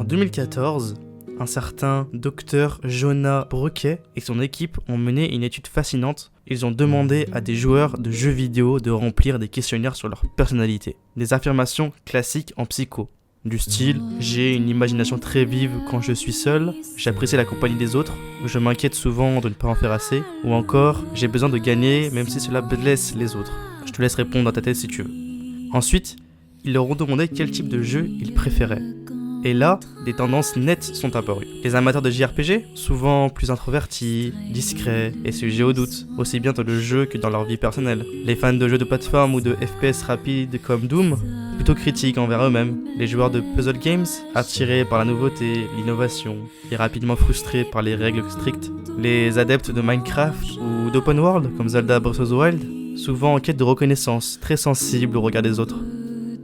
2014, un certain Dr Jonah Broquet et son équipe ont mené une étude fascinante. Ils ont demandé à des joueurs de jeux vidéo de remplir des questionnaires sur leur personnalité. Des affirmations classiques en psycho. Du style « J'ai une imagination très vive quand je suis seul »,« J'apprécie la compagnie des autres »,« Je m'inquiète souvent de ne pas en faire assez », ou encore « J'ai besoin de gagner même si cela blesse les autres ». Je te laisse répondre dans ta tête si tu veux. Ensuite, ils leur ont demandé quel type de jeu ils préféraient. Et là, des tendances nettes sont apparues. Les amateurs de JRPG, souvent plus introvertis, discrets et sujets au doute, aussi bien dans le jeu que dans leur vie personnelle. Les fans de jeux de plateforme ou de FPS rapides comme Doom, plutôt critiques envers eux-mêmes. Les joueurs de puzzle games, attirés par la nouveauté, l'innovation, et rapidement frustrés par les règles strictes. Les adeptes de Minecraft ou d'open world comme Zelda Breath of the Wild, souvent en quête de reconnaissance, très sensibles au regard des autres.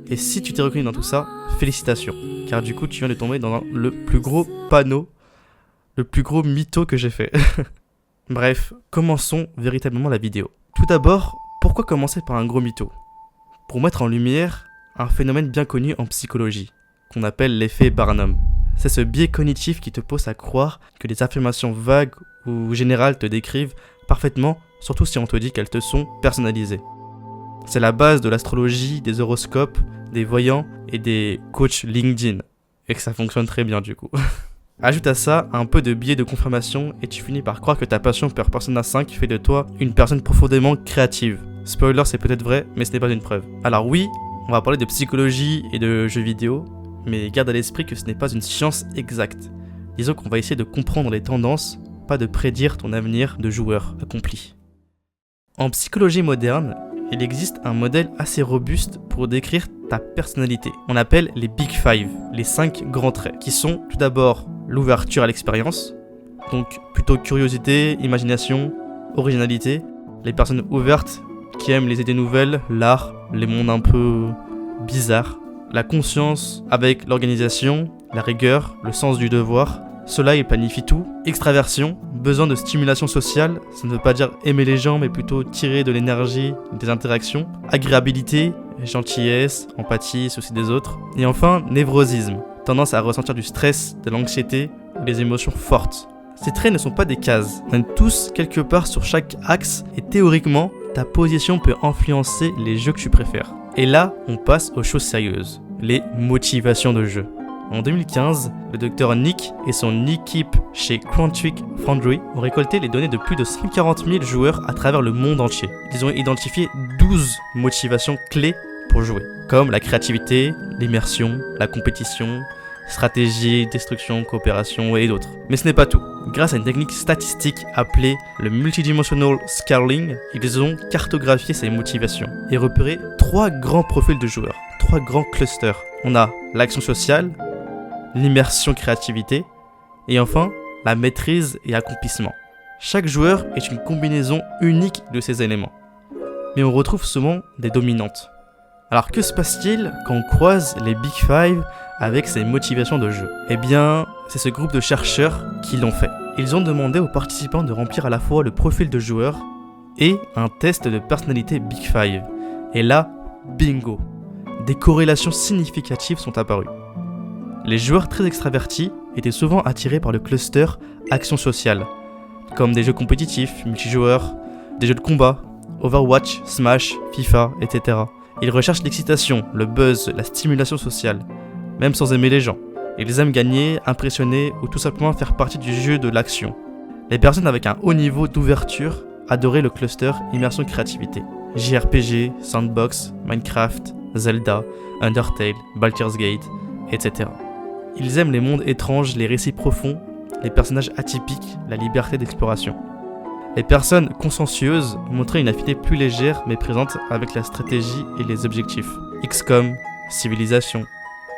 Et si tu t'es reconnu dans tout ça, félicitations, car du coup tu viens de tomber dans le plus gros panneau, le plus gros mytho que j'ai fait. Bref, commençons véritablement la vidéo. Tout d'abord, pourquoi commencer par un gros mytho ? Pour mettre en lumière un phénomène bien connu en psychologie, qu'on appelle l'effet Barnum. C'est ce biais cognitif qui te pousse à croire que les affirmations vagues ou générales te décrivent parfaitement, surtout si on te dit qu'elles te sont personnalisées. C'est la base de l'astrologie, des horoscopes, des voyants et des coachs LinkedIn. Et que ça fonctionne très bien du coup. Ajoute à ça un peu de biais de confirmation et tu finis par croire que ta passion pour Persona 5 fait de toi une personne profondément créative. Spoiler, c'est peut-être vrai, mais ce n'est pas une preuve. Alors oui, on va parler de psychologie et de jeux vidéo, mais garde à l'esprit que ce n'est pas une science exacte. Disons qu'on va essayer de comprendre les tendances, pas de prédire ton avenir de joueur accompli. En psychologie moderne, il existe un modèle assez robuste pour décrire ta personnalité. On appelle les Big Five, les 5 grands traits, qui sont tout d'abord l'ouverture à l'expérience, donc plutôt curiosité, imagination, originalité, les personnes ouvertes qui aiment les idées nouvelles, l'art, les mondes un peu bizarres, la conscience avec l'organisation, la rigueur, le sens du devoir. Cela, il planifie tout. Extraversion, besoin de stimulation sociale, ça ne veut pas dire aimer les gens, mais plutôt tirer de l'énergie des interactions. Agréabilité, gentillesse, empathie, souci des autres. Et enfin, névrosisme, tendance à ressentir du stress, de l'anxiété ou des émotions fortes. Ces traits ne sont pas des cases, on est tous quelque part sur chaque axe et théoriquement, ta position peut influencer les jeux que tu préfères. Et là, on passe aux choses sérieuses, les motivations de jeu. En 2015, le docteur Nick et son équipe chez Quantic Foundry ont récolté les données de plus de 140 000 joueurs à travers le monde entier. Ils ont identifié 12 motivations clés pour jouer, comme la créativité, l'immersion, la compétition, stratégie, destruction, coopération et d'autres. Mais ce n'est pas tout. Grâce à une technique statistique appelée le multidimensional scaling, ils ont cartographié ces motivations et repéré 3 grands profils de joueurs, 3 grands clusters. On a l'action sociale, l'immersion créativité, et enfin, la maîtrise et accomplissement. Chaque joueur est une combinaison unique de ces éléments. Mais on retrouve souvent des dominantes. Alors que se passe-t-il quand on croise les Big Five avec ces motivations de jeu ? Eh bien, c'est ce groupe de chercheurs qui l'ont fait. Ils ont demandé aux participants de remplir à la fois le profil de joueur et un test de personnalité Big Five. Et là, bingo ! Des corrélations significatives sont apparues. Les joueurs très extravertis étaient souvent attirés par le cluster action sociale, comme des jeux compétitifs, multijoueurs, des jeux de combat, Overwatch, Smash, FIFA, etc. Ils recherchent l'excitation, le buzz, la stimulation sociale, même sans aimer les gens. Ils aiment gagner, impressionner ou tout simplement faire partie du jeu de l'action. Les personnes avec un haut niveau d'ouverture adoraient le cluster immersion créativité. JRPG, Sandbox, Minecraft, Zelda, Undertale, Baldur's Gate, etc. Ils aiment les mondes étranges, les récits profonds, les personnages atypiques, la liberté d'exploration. Les personnes consciencieuses montraient une affinité plus légère mais présente avec la stratégie et les objectifs. XCOM, Civilization,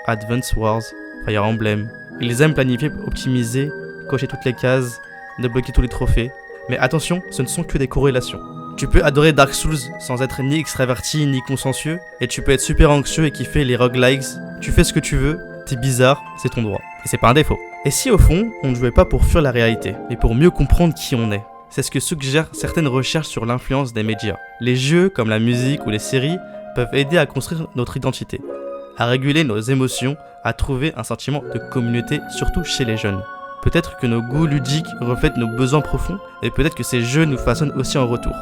Advance Wars, Fire Emblem. Ils aiment planifier, optimiser, cocher toutes les cases, débloquer tous les trophées. Mais attention, ce ne sont que des corrélations. Tu peux adorer Dark Souls sans être ni extraverti ni consciencieux, et tu peux être super anxieux et kiffer les roguelikes. Tu fais ce que tu veux, t'es bizarre, c'est ton droit. Et c'est pas un défaut. Et si au fond, on ne jouait pas pour fuir la réalité, mais pour mieux comprendre qui on est ? C'est ce que suggèrent certaines recherches sur l'influence des médias. Les jeux, comme la musique ou les séries, peuvent aider à construire notre identité, à réguler nos émotions, à trouver un sentiment de communauté, surtout chez les jeunes. Peut-être que nos goûts ludiques reflètent nos besoins profonds, et peut-être que ces jeux nous façonnent aussi en retour.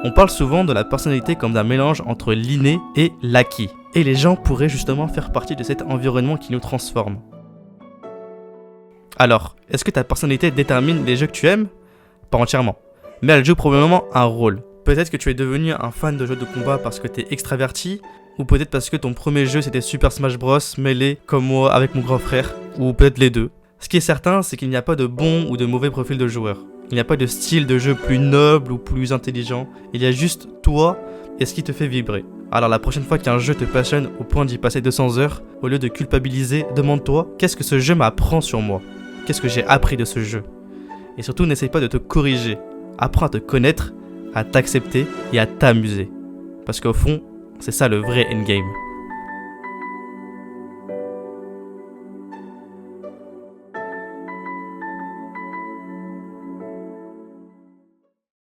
On parle souvent de la personnalité comme d'un mélange entre l'inné et l'acquis, et les gens pourraient justement faire partie de cet environnement qui nous transforme. Alors, est-ce que ta personnalité détermine les jeux que tu aimes ? Pas entièrement, mais elle joue probablement un rôle. Peut-être que tu es devenu un fan de jeux de combat parce que tu es extraverti, ou peut-être parce que ton premier jeu c'était Super Smash Bros, mêlé comme moi avec mon grand frère, ou peut-être les deux. Ce qui est certain, c'est qu'il n'y a pas de bon ou de mauvais profil de joueur. Il n'y a pas de style de jeu plus noble ou plus intelligent, il y a juste toi et ce qui te fait vibrer. Alors la prochaine fois qu'un jeu te passionne au point d'y passer 200 heures, au lieu de culpabiliser, demande-toi qu'est-ce que ce jeu m'apprend sur moi ? Qu'est-ce que j'ai appris de ce jeu ? Et surtout, n'essaye pas de te corriger. Apprends à te connaître, à t'accepter et à t'amuser. Parce qu'au fond, c'est ça le vrai endgame.